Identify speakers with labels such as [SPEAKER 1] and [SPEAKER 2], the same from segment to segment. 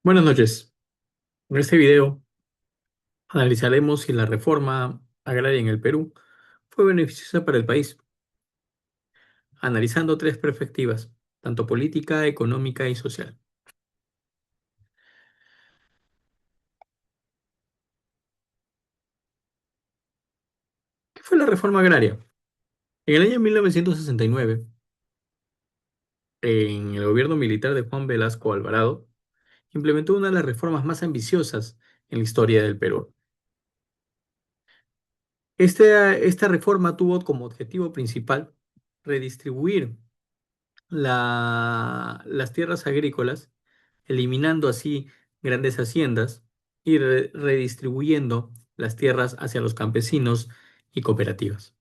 [SPEAKER 1] Buenas noches. En este video analizaremos si la reforma agraria en el Perú fue beneficiosa para el país, analizando tres perspectivas, tanto política, económica y social. ¿Qué fue la reforma agraria? En el año 1969, en el gobierno militar de Juan Velasco Alvarado, implementó una de las reformas más ambiciosas en la historia del Perú. Esta reforma tuvo como objetivo principal redistribuir las tierras agrícolas, eliminando así grandes haciendas y redistribuyendo las tierras hacia los campesinos y cooperativas.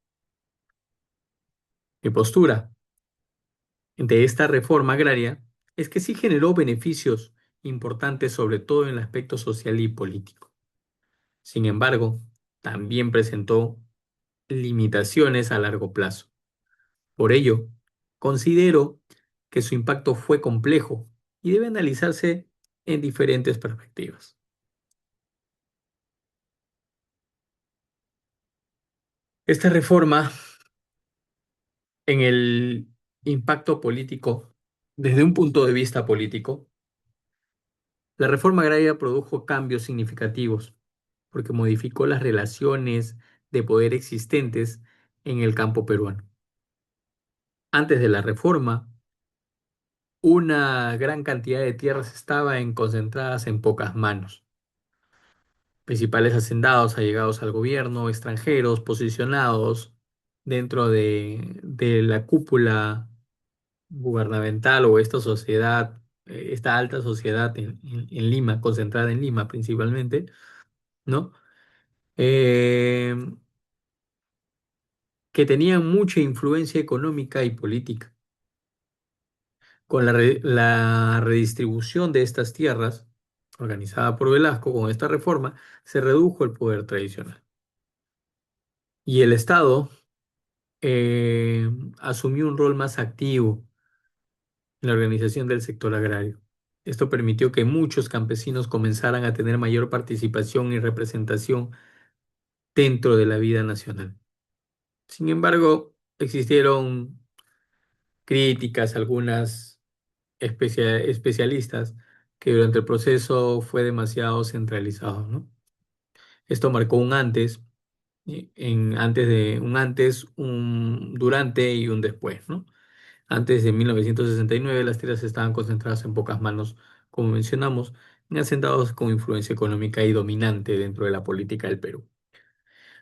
[SPEAKER 1] Mi postura de esta reforma agraria es que sí generó beneficios importantes, sobre todo en el aspecto social y político. Sin embargo, también presentó limitaciones a largo plazo. Por ello, considero que su impacto fue complejo y debe analizarse en diferentes perspectivas. Esta reforma, en el impacto político, desde un punto de vista político, la reforma agraria produjo cambios significativos porque modificó las relaciones de poder existentes en el campo peruano. Antes de la reforma, una gran cantidad de tierras estaban concentradas en pocas manos. Principales hacendados allegados al gobierno, extranjeros posicionados dentro de la cúpula gubernamental o esta sociedad, esta alta sociedad en Lima, concentrada en Lima principalmente, ¿no? Eh, que tenían mucha influencia económica y política. Con la redistribución de estas tierras, organizada por Velasco, con esta reforma, se redujo el poder tradicional. Y el Estado eh, asumió un rol más activo en la organización del sector agrario. Esto permitió que muchos campesinos comenzaran a tener mayor participación y representación dentro de la vida nacional. Sin embargo, existieron críticas, algunas especialistas, que durante el proceso fue demasiado centralizado, ¿no? Esto marcó un antes, un antes, un durante y un después, ¿no? Antes de 1969, las tierras estaban concentradas en pocas manos, como mencionamos, en hacendados con influencia económica y dominante dentro de la política del Perú.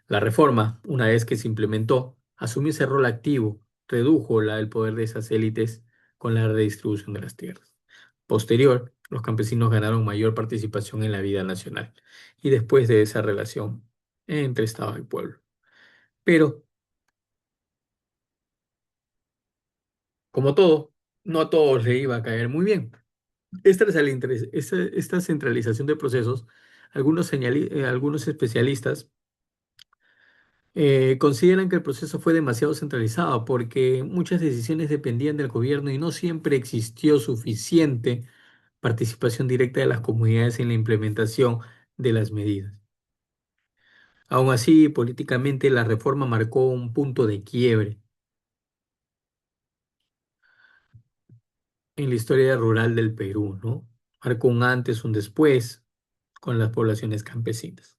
[SPEAKER 1] La reforma, una vez que se implementó, asumió ese rol activo, redujo el poder de esas élites con la redistribución de las tierras. Posterior, los campesinos ganaron mayor participación en la vida nacional y después de esa relación entre Estado y pueblo. Pero, como todo, no a todos le iba a caer muy bien. Esta centralización de procesos, algunos especialistas consideran que el proceso fue demasiado centralizado porque muchas decisiones dependían del gobierno y no siempre existió suficiente participación directa de las comunidades en la implementación de las medidas. Aún así, políticamente la reforma marcó un punto de quiebre en la historia rural del Perú, ¿no? Marcó un antes, un después con las poblaciones campesinas.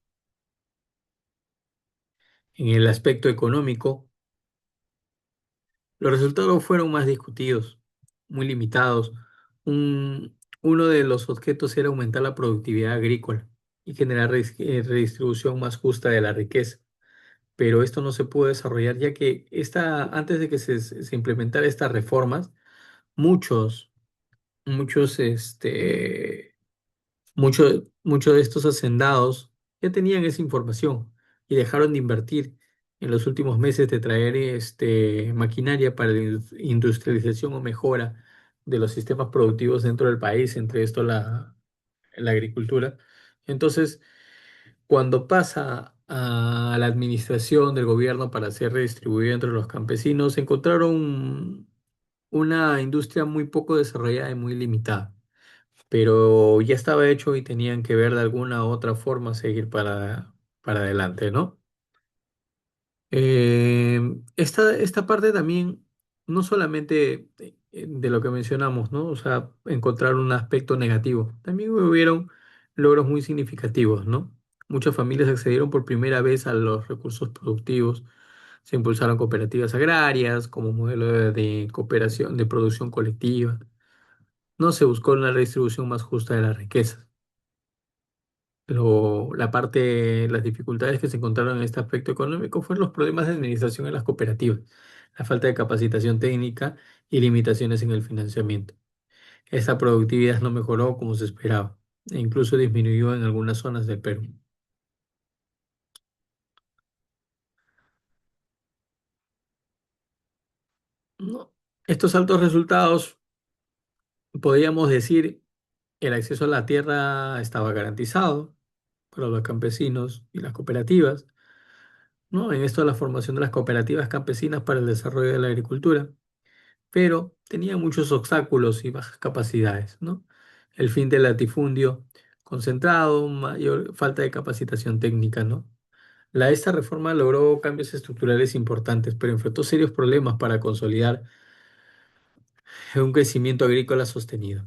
[SPEAKER 1] En el aspecto económico, los resultados fueron más discutidos, muy limitados. Uno de los objetos era aumentar la productividad agrícola y generar redistribución más justa de la riqueza. Pero esto no se pudo desarrollar ya que antes de que se implementara estas reformas, muchos, muchos, muchos de estos hacendados ya tenían esa información y dejaron de invertir en los últimos meses de traer maquinaria para la industrialización o mejora de los sistemas productivos dentro del país, entre esto la agricultura. Entonces, cuando pasa a la administración del gobierno para ser redistribuido entre los campesinos, encontraron una industria muy poco desarrollada y muy limitada. pero ya estaba hecho y tenían que ver de alguna u otra forma seguir para adelante, ¿no? Esta parte también, no solamente de lo que mencionamos, ¿no? O sea, encontrar un aspecto negativo, también hubieron logros muy significativos, ¿no? Muchas familias accedieron por primera vez a los recursos productivos, se impulsaron cooperativas agrarias como modelo de cooperación, de producción colectiva, no se buscó una redistribución más justa de la riqueza. Pero las dificultades que se encontraron en este aspecto económico fueron los problemas de administración en las cooperativas, la falta de capacitación técnica y limitaciones en el financiamiento. Esta productividad no mejoró como se esperaba e incluso disminuyó en algunas zonas del Perú. No. Estos altos resultados, podríamos decir, el acceso a la tierra estaba garantizado para los campesinos y las cooperativas, ¿no? En esto la formación de las cooperativas campesinas para el desarrollo de la agricultura, pero tenía muchos obstáculos y bajas capacidades, ¿no? El fin del latifundio concentrado, mayor falta de capacitación técnica, ¿no? Esta reforma logró cambios estructurales importantes, pero enfrentó serios problemas para consolidar un crecimiento agrícola sostenido.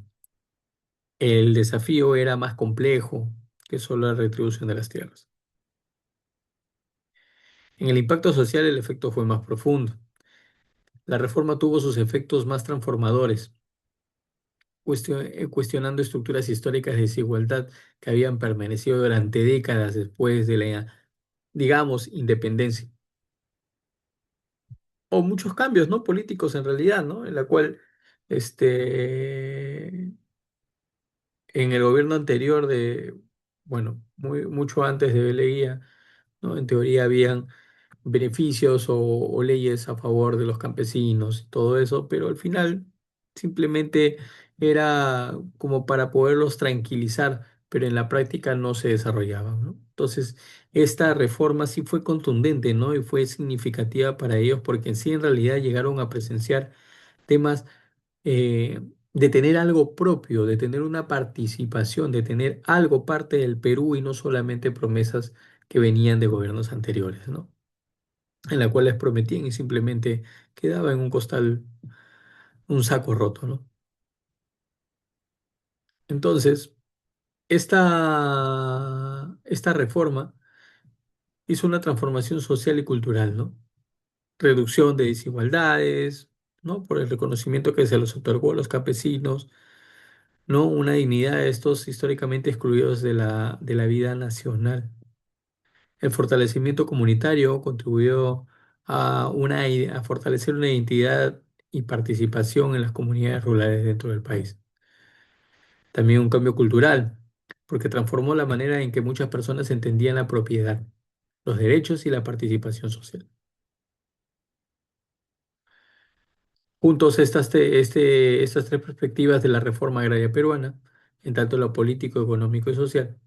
[SPEAKER 1] El desafío era más complejo que solo la retribución de las tierras. En el impacto social el efecto fue más profundo. La reforma tuvo sus efectos más transformadores, cuestionando estructuras históricas de desigualdad que habían permanecido durante décadas después de la, digamos, independencia. O muchos cambios, ¿no? Políticos en realidad, ¿no? En la cual, este, en el gobierno anterior bueno, mucho antes de Leguía, ¿no? En teoría habían beneficios o leyes a favor de los campesinos y todo eso, pero al final simplemente era como para poderlos tranquilizar, pero en la práctica no se desarrollaban, ¿no? Entonces, esta reforma sí fue contundente, ¿no? Y fue significativa para ellos porque en sí en realidad llegaron a presenciar temas de tener algo propio, de tener una participación, de tener algo parte del Perú y no solamente promesas que venían de gobiernos anteriores, ¿no? En la cual les prometían y simplemente quedaba en un costal un saco roto, ¿no? Entonces, esta reforma hizo una transformación social y cultural, ¿no? Reducción de desigualdades, ¿no? Por el reconocimiento que se les otorgó a los campesinos, ¿no? Una dignidad de estos históricamente excluidos de la vida nacional. El fortalecimiento comunitario contribuyó a fortalecer una identidad y participación en las comunidades rurales dentro del país. También un cambio cultural, porque transformó la manera en que muchas personas entendían la propiedad, los derechos y la participación social. Juntos estas tres perspectivas de la reforma agraria peruana, en tanto lo político, económico y social,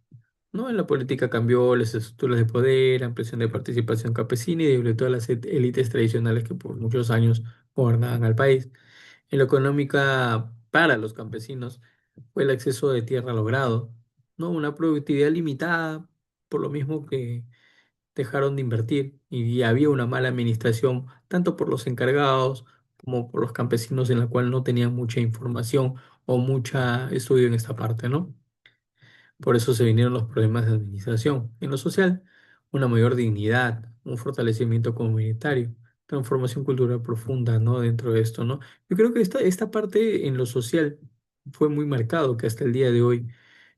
[SPEAKER 1] ¿no? En la política cambió las estructuras de poder, ampliación de participación campesina y debilitó a las élites tradicionales que por muchos años gobernaban al país. En la económica, para los campesinos, fue el acceso de tierra logrado, ¿no? Una productividad limitada, por lo mismo que dejaron de invertir y había una mala administración, tanto por los encargados como por los campesinos, en la cual no tenían mucha información o mucha estudio en esta parte, ¿no? Por eso se vinieron los problemas de administración. En lo social, una mayor dignidad, un fortalecimiento comunitario, transformación cultural profunda, ¿no? Dentro de esto, ¿no? Yo creo que esta parte en lo social fue muy marcado, que hasta el día de hoy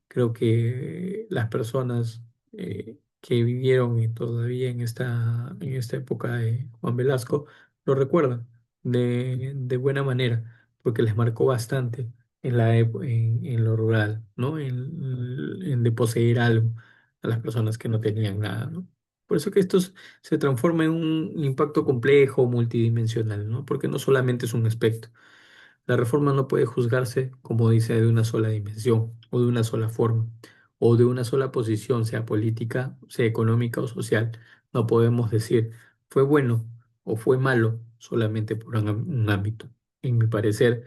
[SPEAKER 1] creo que las personas que vivieron todavía en esta época de Juan Velasco lo recuerdan de buena manera, porque les marcó bastante en lo rural, ¿no? En de poseer algo a las personas que no tenían nada, ¿no? Por eso que se transforma en un impacto complejo, multidimensional, ¿no? Porque no solamente es un aspecto. La reforma no puede juzgarse, como dice, de una sola dimensión, o de una sola forma, o de una sola posición, sea política, sea económica o social. No podemos decir fue bueno o fue malo solamente por un ámbito. En mi parecer,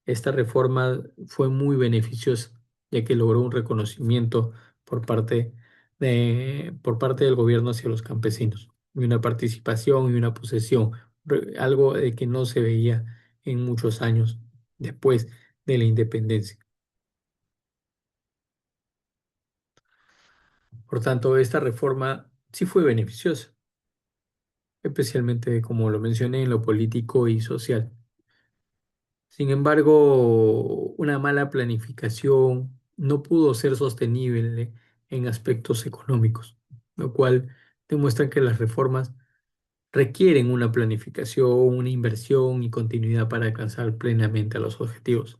[SPEAKER 1] esta reforma fue muy beneficiosa ya que logró un reconocimiento por parte del gobierno hacia los campesinos, y una participación y una posesión, algo de que no se veía en muchos años después de la independencia. Por tanto, esta reforma sí fue beneficiosa, especialmente como lo mencioné en lo político y social. Sin embargo, una mala planificación no pudo ser sostenible en aspectos económicos, lo cual demuestra que las reformas requieren una planificación, una inversión y continuidad para alcanzar plenamente a los objetivos.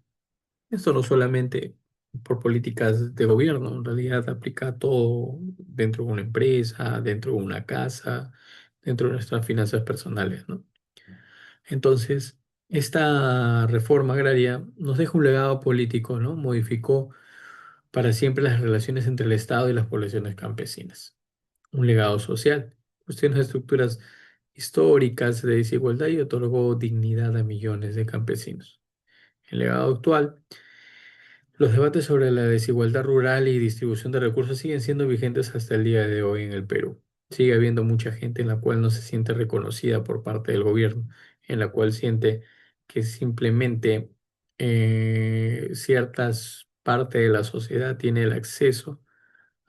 [SPEAKER 1] Esto no solamente por políticas de gobierno, en realidad aplica a todo dentro de una empresa, dentro de una casa, dentro de nuestras finanzas personales, ¿no? Entonces, esta reforma agraria nos deja un legado político, ¿no? Modificó para siempre las relaciones entre el Estado y las poblaciones campesinas. Un legado social, cuestiones de estructuras históricas de desigualdad y otorgó dignidad a millones de campesinos. El legado actual, los debates sobre la desigualdad rural y distribución de recursos siguen siendo vigentes hasta el día de hoy en el Perú. Sigue habiendo mucha gente en la cual no se siente reconocida por parte del gobierno, en la cual siente que simplemente ciertas partes de la sociedad tiene el acceso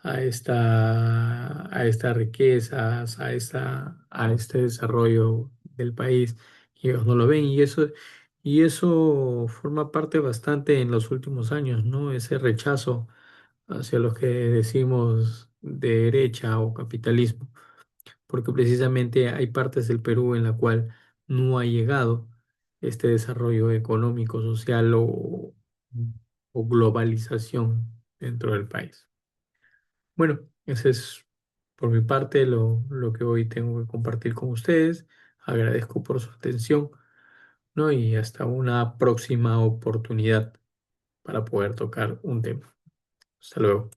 [SPEAKER 1] a estas riquezas, a este desarrollo del país, y ellos no lo ven, y eso forma parte bastante en los últimos años, ¿no? Ese rechazo hacia los que decimos de derecha o capitalismo, porque precisamente hay partes del Perú en la cual no ha llegado este desarrollo económico, social o globalización dentro del país. Bueno, ese es por mi parte lo que hoy tengo que compartir con ustedes. Agradezco por su atención, ¿no? Y hasta una próxima oportunidad para poder tocar un tema. Hasta luego.